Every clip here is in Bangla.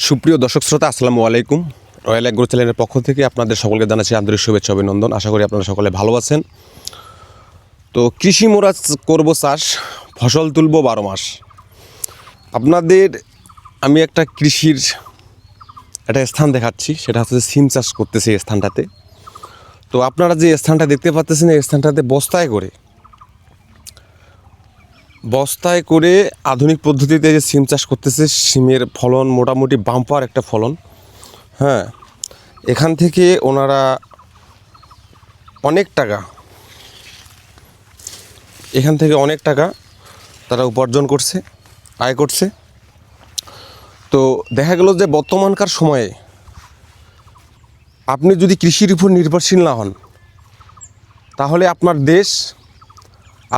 সুপ্রিয় দর্শক শ্রোতা, আসসালামু আলাইকুম। রয়্যাল এগ্রো চ্যানেলের পক্ষ থেকে আপনাদের সকলকে জানাচ্ছি আন্তরিক শুভেচ্ছা অভিনন্দন। আশা করি আপনারা সকলে ভালো আছেন। তো কৃষি মোরা করবো চাষ, ফসল তুলবো 12 মাস। আপনাদের আমি একটা কৃষির একটা স্থান দেখাচ্ছি, সেটা হচ্ছে সিম চাষ করতেছে এই স্থানটাতে। তো আপনারা যে স্থানটা দেখতে পাচ্ছেন, এই স্থানটাতে বস্তায় করে আধুনিক পদ্ধতিতে যে সিম চাষ করতেছে। সিমের ফলন মোটামুটি বাম্পার একটা ফলন। হ্যাঁ, এখান থেকে ওনারা অনেক টাকা তারা উপার্জন করছে, আয় করছে। তো দেখা গেল যে বর্তমানকার সময়ে আপনি যদি কৃষির উপর নির্ভরশীল না হন, তাহলে আপনার দেশ,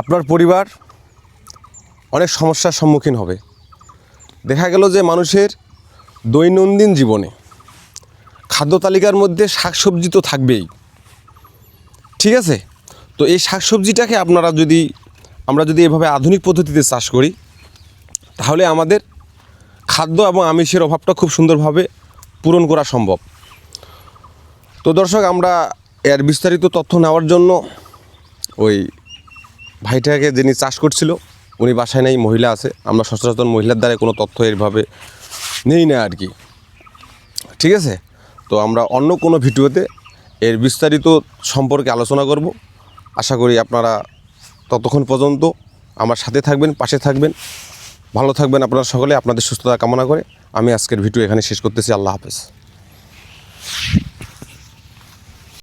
আপনার পরিবার অনেক সমস্যার সম্মুখীন হবে। দেখা গেল যে মানুষের দৈনন্দিন জীবনে খাদ্য তালিকার মধ্যে শাকসবজি তো থাকবেই, ঠিক আছে? তো এই শাকসবজিটাকে আমরা যদি এভাবে আধুনিক পদ্ধতিতে চাষ করি, তাহলে আমাদের খাদ্য এবং আমিষের অভাবটা খুব সুন্দরভাবে পূরণ করা সম্ভব। তো দর্শক, আমরা এর বিস্তারিত তথ্য নেওয়ার জন্য ওই ভাইটাকে যিনি চাষ করছিল, উনি বাসায় নেই, মহিলা আছে। আমরা সচরাচর মহিলার দ্বারা কোনো তথ্য এইভাবে নেই না আর কি, ঠিক আছে? তো আমরা অন্য কোনো ভিডিওতে এর বিস্তারিত সম্পর্কে আলোচনা করব। আশা করি আপনারা ততক্ষণ পর্যন্ত আমার সাথে থাকবেন, পাশে থাকবেন, ভালো থাকবেন আপনারা সকলে। আপনাদের সুস্থতা কামনা করে আমি আজকের ভিডিও এখানে শেষ করতেছি। আল্লাহ হাফেজ।